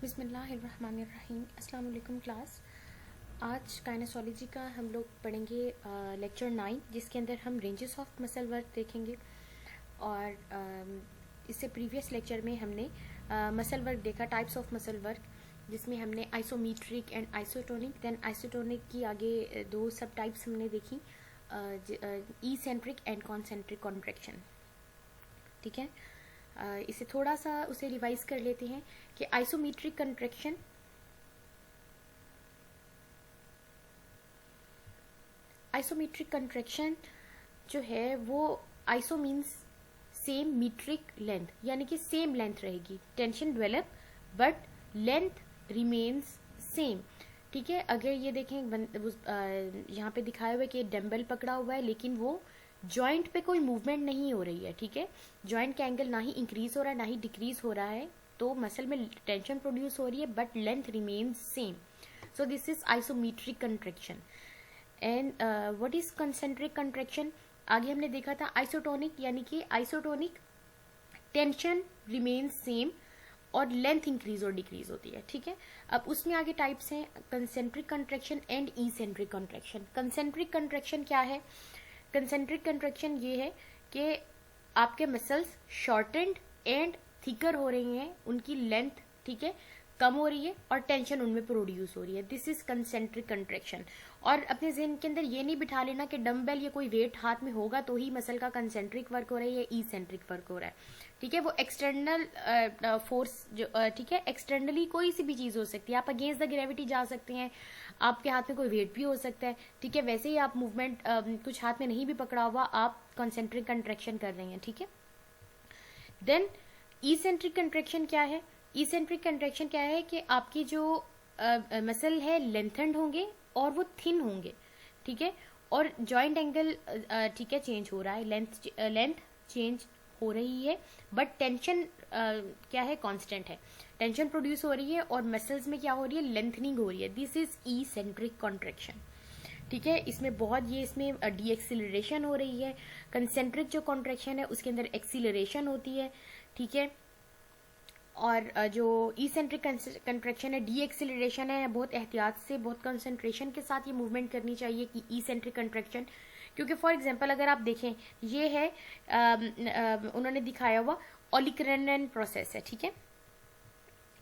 बिस्मिल्लाहिर्रहमानिर्रहीम। अस्सलाम वालेकुम क्लास। आज काइनेसोलॉजी का हम लोग पढ़ेंगे लेक्चर 9, जिसके अंदर हम रेंजेस ऑफ मसल वर्क देखेंगे। और इससे प्रीवियस लेक्चर में हमने मसल वर्क देखा, टाइप्स ऑफ मसल वर्क, जिसमें हमने isometric and isotonic, then isotonic की आगे दो सब टाइप्स हमने देखी, eccentric and concentric contraction. ठीक है, इसे थोड़ा सा उसे रिवाइज कर लेते हैं कि आइसोमेट्रिक कंट्रैक्शन जो है वो iso means same, metric length यानी कि सेम लेंथ रहेगी, tension develop but length remains same. ठीक है, अगर ये देखें यहाँ पे दिखाया हुआ है कि डंबल पकड़ा हुआ है लेकिन वो जॉइंट पे कोई मूवमेंट नहीं हो रही है। ठीक है, जॉइंट का एंगल ना ही इंक्रीज हो रहा है ना ही डिक्रीज हो रहा है, तो मसल में टेंशन प्रोड्यूस हो रही है but length remains same. So this is isometric contraction. And what is concentric contraction? आगे हमने देखा था आइसोटोनिक, यानी कि आइसोटोनिक टेंशन रिमेन्स सेम और लेंथ इंक्रीज और डिक्रीज होती है। ठीक है, अब उसमें आगे टाइप्स हैं concentric contraction and eccentric contraction. Concentric contraction क्या है? कंसेंट्रिक कंट्रैक्शन ये है कि आपके मसल्स शॉर्टेंड एंड थिकर हो रही हैं, उनकी लेंथ, ठीक है, कम हो रही है और टेंशन उनमें प्रोड्यूस हो रही है। This is concentric contraction. और अपने जहन के अंदर ये नहीं बिठा लेना कि डंबल या कोई वेट हाथ में होगा तो ही मसल का कंसेंट्रिक वर्क हो रहा है या इसेंट्रिक वर्क हो रहा है। ठीक है, वो एक्सटर्नल फोर्स जो ठीक है, एक्सटर्नली कोई सी भी चीज हो सकती है। आप अगेंस्ट द ग्रेविटी जा सकते हैं, आपके हाथ में कोई वेट भी हो सकता है। ठीक है, वैसे ही आप मूवमेंट कुछ हाथ में नहीं भी पकड़ा हुआ, आप कंसेंट्रिक कंट्रैक्शन कर रहे हैं। ठीक है, देन इसेंट्रिक कंट्रैक्शन क्या है? इसेंट्रिक कंट्रैक्शन क्या है कि आपकी जो मसल है लेंथेंड होंगे और वो थिन होंगे। ठीक है, और जॉइंट एंगल ठीक है चेंज हो रहा है, लेंथ चेंज हो रही है बट टेंशन क्या है, कांस्टेंट है। टेंशन प्रोड्यूस हो रही है और मसल्स में क्या हो रही है, लेंथनिंग हो रही है। This is eccentric contraction. ठीक है, इसमें बहुत इसमें डी एक्सिलरेशन हो रही है। कंसेंट्रिक जो कॉन्ट्रैक्शन है उसके अंदर एक्सिलरेशन होती है। ठीक है, और जो इसेंट्रिक कंट्रैक्शन है, डी एक्सिलरेशन है। बहुत एहतियात से, बहुत कंसंट्रेशन के साथ ये मूवमेंट करनी चाहिए कि इसेंट्रिक कंट्रैक्शन, क्योंकि फॉर एग्जांपल अगर आप देखें, ये है उन्होंने दिखाया हुआ ओलिकरेनन प्रोसेस है। ठीक है,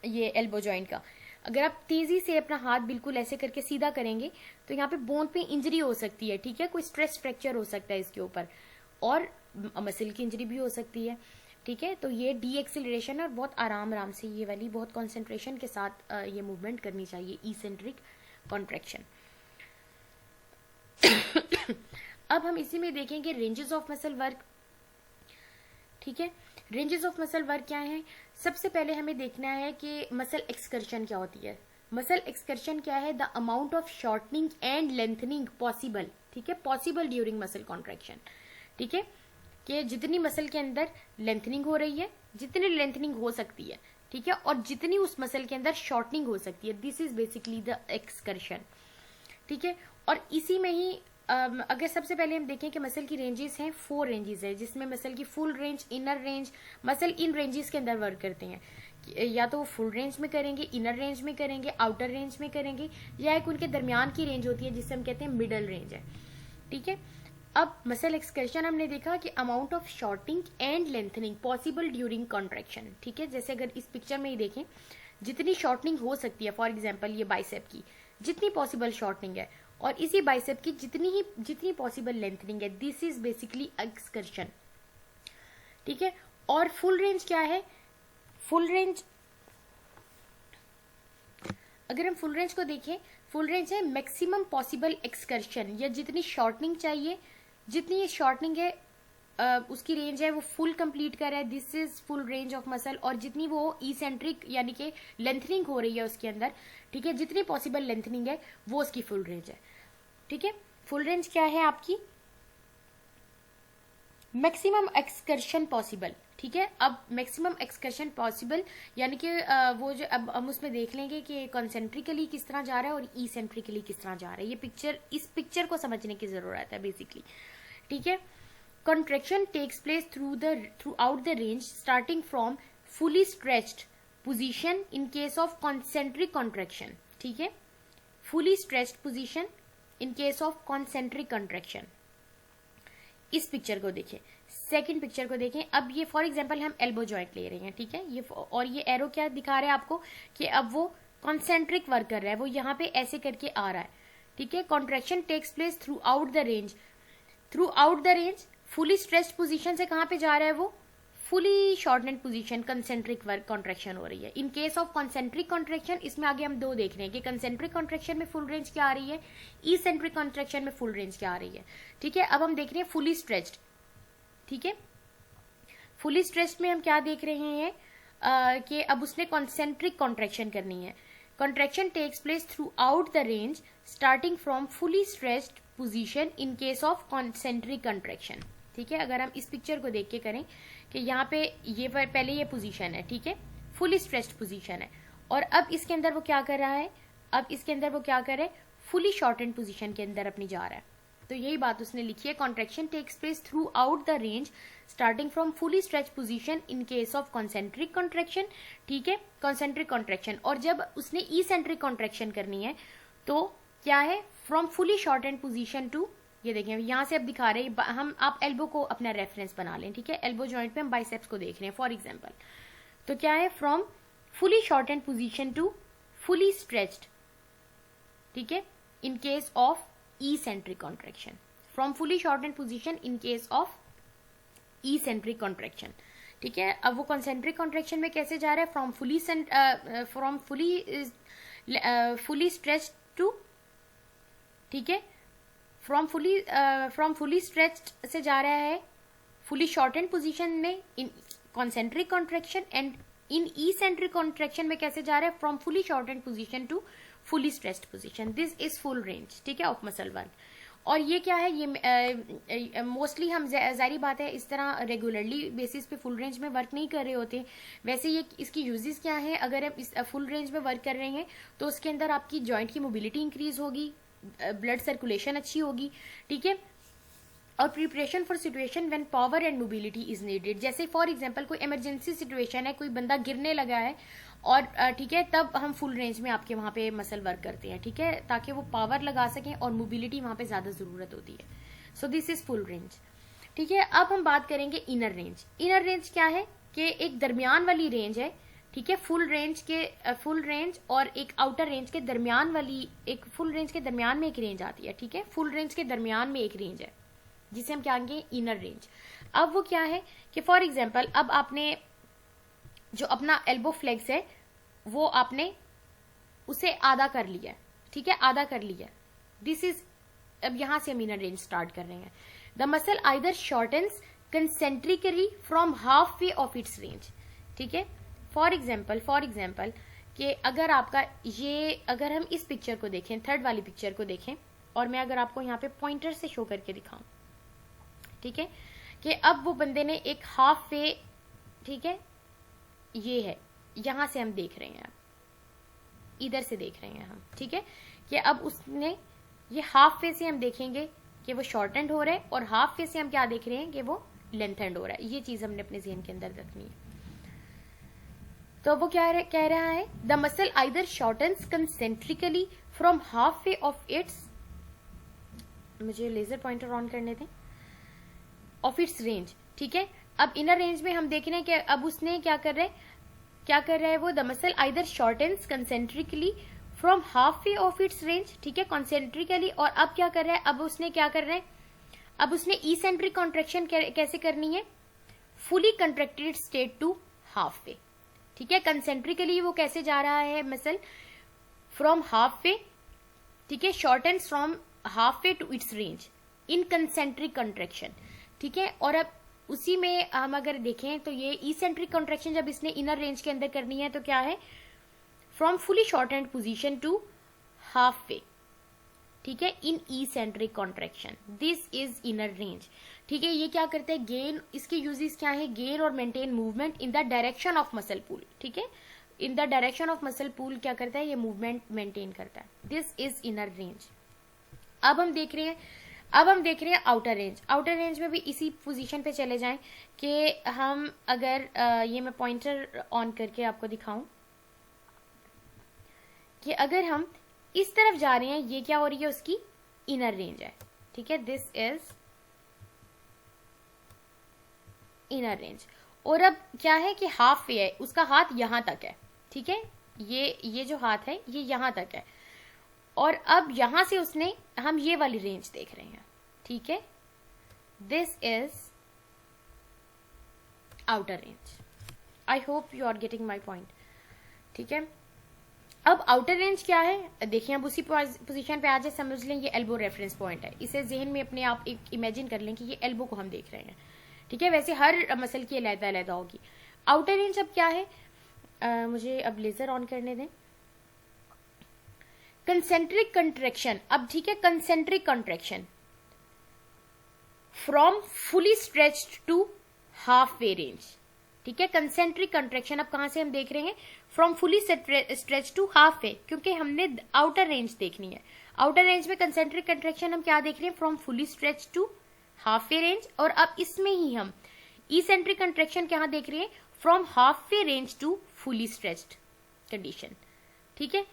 ये एल्बो जॉइंट का, अगर आप तेजी से अपना हाथ बिल्कुल ऐसे करके सीधा करेंगे तो यहाँ पे बोन पे इंजरी हो सकती है। ठीक है, कोई स्ट्रेस फ्रैक्चर हो सकता है इसके ऊपर और मसल की इंजरी भी हो सकती है। ठीक है, तो ये डी एक्सिलरेशन और बहुत आराम से ये वाली बहुत कंसंट्रेशन के साथ ये मूवमेंट करनी चाहिए, इसेंट्रिक कॉन्ट्रैक्शन। अब हम इसी में देखेंगे रेंजेस ऑफ मसल वर्क। ठीक है, रेंजेस ऑफ मसल वर्क क्या है? सबसे पहले हमें देखना है कि मसल एक्सकर्शन क्या होती है। मसल एक्सकर्शन क्या है? The amount of shortening and lengthening possible. ठीक है, पॉसिबल ड्यूरिंग मसल कॉन्ट्रैक्शन। ठीक है, कि जितनी मसल के अंदर लेंथनिंग हो रही है, जितनी लेंथनिंग हो सकती है, ठीक है, और जितनी उस मसल के अंदर शॉर्टनिंग हो सकती है, this is basically the excursion. ठीक है, और इसी में ही अगर सबसे पहले हम देखें कि मसल की रेंजेस हैं, 4 रेंजेस है, जिसमें मसल की full range, inner range, muscle इन रेंजेस के अंदर वर्क करते हैं। या तो वो फुल रेंज में करेंगे, इनर रेंज में करेंगे, आउटर रेंज में करेंगे, या एक उनके दरमियान की रेंज होती है जिसे हम कहते हैं मिडल रेंज है। ठीक है, अब मसल एक्सकर्शन हमने देखा कि amount of shortening and lengthening possible during contraction. ठीक है, जैसे अगर इस पिक्चर में ही देखें, जितनी शॉर्टनिंग हो सकती है, फॉर एग्जांपल ये बाइसेप की जितनी पॉसिबल शॉर्टनिंग है और इसी बाइसेप की जितनी पॉसिबल लेंथनिंग है, दिस इज बेसिकली एक्सकर्शन। ठीक है, और फुल रेंज क्या है? फुल रेंज, अगर हम फुल रेंज को देखें, फुल रेंज है मैक्सिमम पॉसिबल एक्सकर्शन, या जितनी शॉर्टनिंग चाहिए, जितनी ये शॉर्टनिंग है उसकी रेंज है वो फुल कंप्लीट कर रहा है। This is full range of muscle. और जितनी वो इसेंट्रिक यानी कि लेंथनिंग हो रही है उसके अंदर, ठीक है, जितनी पॉसिबल लेंथनिंग है वो उसकी फुल रेंज है। ठीक है, फुल रेंज क्या है आपकी? Maximum excursion possible. ठीक है, अब मैक्सिमम एक्सकर्शन पॉसिबल यानी कि वो जो अब हम उसमें देख लेंगे कि कॉन्सेंट्रिकली किस तरह जा रहा है और इसेंट्रिकली किस तरह जा रहा है। ये पिक्चर, इस पिक्चर को समझने की जरूरत है बेसिकली। ठीक है, contraction takes place throughout the range starting from fully stretched position in case of concentric contraction, ठीक है, fully stretched position in case of concentric contraction. इस पिक्चर को देखें, सेकंड पिक्चर को देखें। अब ये फॉर एग्जांपल हम एल्बो जॉइंट ले रहे हैं, ठीक है, ये और ये एरो क्या दिखा रहा है आपको कि अब वो कॉन्सेंट्रिक वर्क कर रहा है, वो यहाँ पे ऐसे करके आ रहा है, ठीक है। Contraction takes place throughout the range, throughout the range. Fully stretched position से कहाँ पे जा रहा है वो, fully shortened position, concentric work contraction हो रही है। In case of concentric contraction, इसमें आगे हम दो देख रहे हैं कि कंसेंट्रिक कॉन्ट्रैक्शन में फुल रेंज क्या आ रही है, इसेंट्रिक कॉन्ट्रैक्शन में फुल रेंज क्या आ रही है, ठीक है। अब हम देख रहे हैं फुली स्ट्रेच्ड, ठीक है। फुली स्ट्रेच्ड में हम क्या देख रहे हैं कि अब उसने कॉन्सेंट्रिक कॉन्ट्रैक्शन करनी है। Contraction takes place throughout the range starting from fully stretched position in case of concentric contraction, ठीक है। अगर हम इस पिक्चर को देख के करें कि यहाँ पे ये पहले ये पोजीशन है, ठीक है, फुली स्ट्रेच्ड पोजीशन है, और अब इसके अंदर वो क्या कर रहा है, अब इसके अंदर वो क्या करे, फुली शॉर्टेंड पोजीशन के अंदर अपनी जा रहा है। तो यही बात उसने लिखी है, contraction takes place throughout the range starting from fully stretch position in case of concentric contraction, ठीक है, कॉन्सेंट्रिक कॉन्ट्रैक्शन। और जब उसने इसेंट्रिक कॉन्ट्रैक्शन करनी है तो क्या है, from fully shortened position to, ये देखें यहां से अब दिखा रहे हैं हम, आप एल्बो को अपना रेफरेंस बना लें, ठीक है। एल्बो जॉइंट पे हम बाइसेप्स को देख रहे हैं फॉर एग्जांपल, तो क्या है, from fully shortened position to fully stretched, ठीक है, in case of eccentric contraction, from fully shortened position in case of eccentric contraction, ठीक है। अब वो कॉन्सेंट्रिक कॉन्ट्रैक्शन में कैसे जा रहा है, फ्रॉम फुली स्ट्रेच्ड टू, ठीक है, फ्रॉम फुली स्ट्रेच्ड से जा रहा है फुली शॉर्टेंड पोजीशन में in concentric contraction, and in eccentric contraction में कैसे जा रहा है, from fully shortened position to fully stretched position. This is full range, ठीक है, ऑफ मसल वर्क। और ये क्या है, ये मोस्टली हम जारी बात है इस तरह रेगुलरली बेसिस पे फुल रेंज में वर्क नहीं कर रहे होते। वैसे ये इसकी यूजेस क्या है, अगर आप इस फुल रेंज में वर्क कर रहे हैं तो उसके अंदर आपकी जॉइंट की मोबिलिटी इंक्रीज होगी, ब्लड सर्कुलेशन अच्छी होगी, ठीक है, और preparation for situation when power and mobility is needed. जैसे फॉर एग्जांपल कोई इमरजेंसी सिचुएशन है, कोई बंदा गिरने लगा है और ठीक है, तब हम फुल रेंज में आपके वहां पे मसल वर्क करते हैं, ठीक है, ताकि वो पावर लगा सकें और मोबिलिटी वहां पे ज्यादा जरूरत होती है। So this is full range, ठीक है। अब हम बात करेंगे इनर रेंज। इनर रेंज क्या है कि एक दरमियान वाली रेंज है, ठीक है, फुल रेंज और एक आउटर रेंज के दरमियान वाली, एक फुल रेंज के दरमियान में एक रेंज आती है, ठीक है, फुल रेंज के दरमियान में एक रेंज है जिसे हम क्या कहेंगे, इनर रेंज। अब वो क्या है कि फॉर एग्जांपल अब आपने जो अपना एल्बो फ्लेक्स है वो आपने उसे आधा कर लिया, ठीक है, आधा कर लिया। दिस इज, अब यहां से हम इनर रेंज स्टार्ट कर रहे हैं। The muscle either shortens concentrically from half way of its range, ठीक है। फॉर एग्जाम्पल कि अगर आपका ये, अगर हम इस पिक्चर को देखें, थर्ड वाली पिक्चर को देखें, और मैं अगर आपको यहाँ पे पॉइंटर से शो करके दिखाऊं, ठीक है, कि अब वो बंदे ने एक हाफ वे, ठीक है, ये है, यहां से हम देख रहे हैं, इधर से देख रहे हैं हम, ठीक है, कि अब उसने ये हाफ वे से हम देखेंगे कि वो शॉर्टेंड हो रहा है, और हाफ वे से हम क्या देख रहे हैं कि वो लेंथेंड हो रहा है। ये चीज हमने अपने ज़हन के अंदर रखनी है। तो वो क्या कह रहा है, the muscle either shortens concentrically from half way of its, मुझे लेजर पॉइंटर ऑन करने दें, ऑफ इट्स रेंज, ठीक है। अब इनर रेंज में हम देख रहे हैं कि अब उसने क्या कर रहा है वो, the muscle either shortens concentrically from half way of its range, ठीक है, कॉन्सेंट्रिकली। और अब क्या कर रहा है, अब उसने क्या कर रहा है, अब उसने इसेंट्रिक कॉन्ट्रैक्शन कैसे करनी है, fully contracted state to half way, ठीक है। कंसेंट्रिकली वो कैसे जा रहा है मसल, फ्रॉम हाफ वे, ठीक है, shortens from half way to its range in concentric contraction, ठीक है। और अब उसी में हम अगर देखें तो ये इसेंट्रिक कॉन्ट्रैक्शन जब इसने इनर रेंज के अंदर करनी है तो क्या है, from fully shortened position to half way, ठीक है, in eccentric contraction. This is inner range, ठीक है। ये क्या करता है, गेन, इसके यूजेस क्या है, गेन और maintain movement in the direction of muscle pool, ठीक है, in the direction of muscle pool क्या करता है, ये मूवमेंट मेंटेन करता है। This is inner range. अब हम देख रहे हैं आउटर रेंज। आउटर रेंज में भी इसी पोजीशन पे चले जाएं कि हम अगर ये मैं पॉइंटर ऑन करके आपको दिखाऊं, कि अगर हम इस तरफ जा रहे हैं, ये क्या हो रही है, उसकी इनर रेंज है, ठीक है, दिस इज इनर रेंज। और अब क्या है कि हाफ वे है, उसका हाथ यहां तक है, ठीक है, ये जो हाथ है ये यहां तक है, और अब यहां से उसने, हम ये वाली रेंज देख रहे हैं, ठीक है, this is outer range. I hope you are getting my point, ठीक है। अब आउटर रेंज क्या है, देखिए अब उसी पोजीशन पे आ जाए, समझ लें ये एल्बो रेफरेंस पॉइंट है, इसे जहन में अपने आप एक इमेजिन कर लें कि ये एल्बो को हम देख रहे हैं, ठीक है। वैसे हर मसल की अलग-अलग होगी। आउटर रेंज अब क्या है, मुझे अब लेजर ऑन करने दें। कंसेंट्रिक कंट्रैक्शन, अब ठीक है, concentric contraction from fully stretched to half way range, ठीक है। कंसेंट्रिक कंट्रैक्शन अब कहां से हम देख रहे हैं, from fully stretch to half way, क्योंकि हमने आउटर रेंज देखनी है। आउटर रेंज में कंसेंट्रिक कंट्रैक्शन हम क्या देख रहे हैं, from fully stretch to half way range, और अब इसमें ही हम इसेंट्रिक कंट्रैक्शन क्या देख रहे हैं, from half way range to fully stretched condition, ठीक है।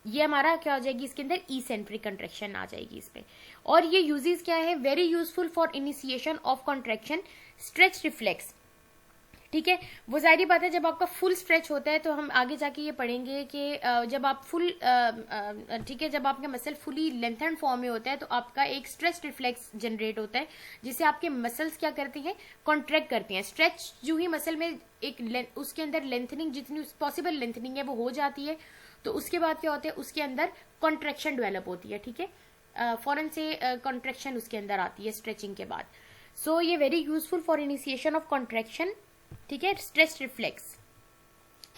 ये हमारा क्या हो जाएगी, इसके अंदर इसेंट्रिक कंट्रैक्शन आ जाएगी इसमें। और ये यूजेस क्या है, very useful for initiation of contraction stretch reflex, ठीक है। वो जाहिर बात है, जब आपका फुल स्ट्रेच होता है तो हम आगे जाके ये पढ़ेंगे कि जब आप फुल, ठीक है, जब आपका मसल फुली लेंथन फॉर्म में होता है तो आपका एक स्ट्रेच रिफ्लेक्स जनरेट होता है, जिससे आपके मसल्स क्या करते हैं, कॉन्ट्रैक्ट करते हैं। स्ट्रेच जो ही मसल में एक उसके अंदर लेंथनिंग, जितनी पॉसिबल लेंथनिंग है वो हो जाती है, तो उसके बाद क्या होता है, उसके अंदर कॉन्ट्रैक्शन डेवलप होती है, ठीक है, फौरन से कॉन्ट्रैक्शन उसके अंदर आती है स्ट्रेचिंग के बाद। सो ये very useful for initiation of contraction, ठीक है, स्ट्रेच रिफ्लेक्स।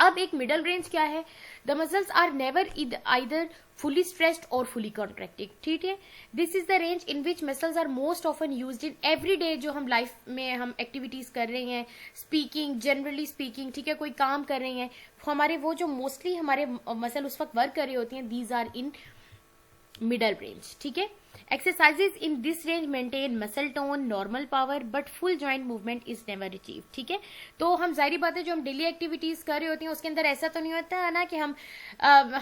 अब एक मिडल रेंज क्या है, the muscles are never either fully stretched और फुली कॉन्ट्रैक्टेड, ठीक है। This is the range in which muscles are most often used in every day, जो हम लाइफ में हम एक्टिविटीज कर रहे हैं, स्पीकिंग, जनरली स्पीकिंग, ठीक है, कोई काम कर रहे हैं, हमारे वो जो मोस्टली हमारे मसल उस वक्त वर्क कर रहे होती हैं, these are in middle range, ठीक है। Exercises in this range maintain muscle tone, normal power, but full joint movement is never achieve, ठीक है। तो हम जाहिर बात है जो हम डेली एक्टिविटीज कर रहे होते हैं उसके अंदर ऐसा तो नहीं होता है ना कि हम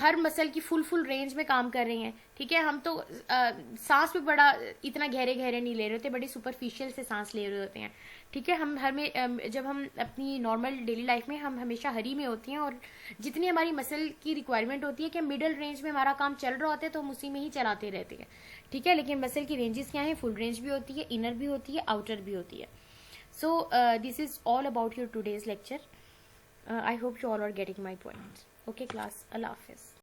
हर मसल की फुल रेंज में काम कर रहे हैं, ठीक है। हम तो सांस भी बड़ा इतना गहरे गहरे नहीं ले रहे होते, बड़ी सुपरफिशियल से सांस ले रहे होते हैं, ठीक है। हम हर में जब हम अपनी नॉर्मल डेली लाइफ में हम हमेशा हरी में होती हैं, और जितनी हमारी मसल की रिक्वायरमेंट होती है कि मिडल रेंज में हमारा काम चल रहा होता है तो हम उसी में ही चलाते रहते हैं, ठीक है। लेकिन मसल की रेंजेस क्या है, फुल रेंज भी होती है, इनर भी होती है, आउटर भी होती है। So this is all about your today's lecture. I hope you all are getting my point. Okay class, अल्लाह हाफिज।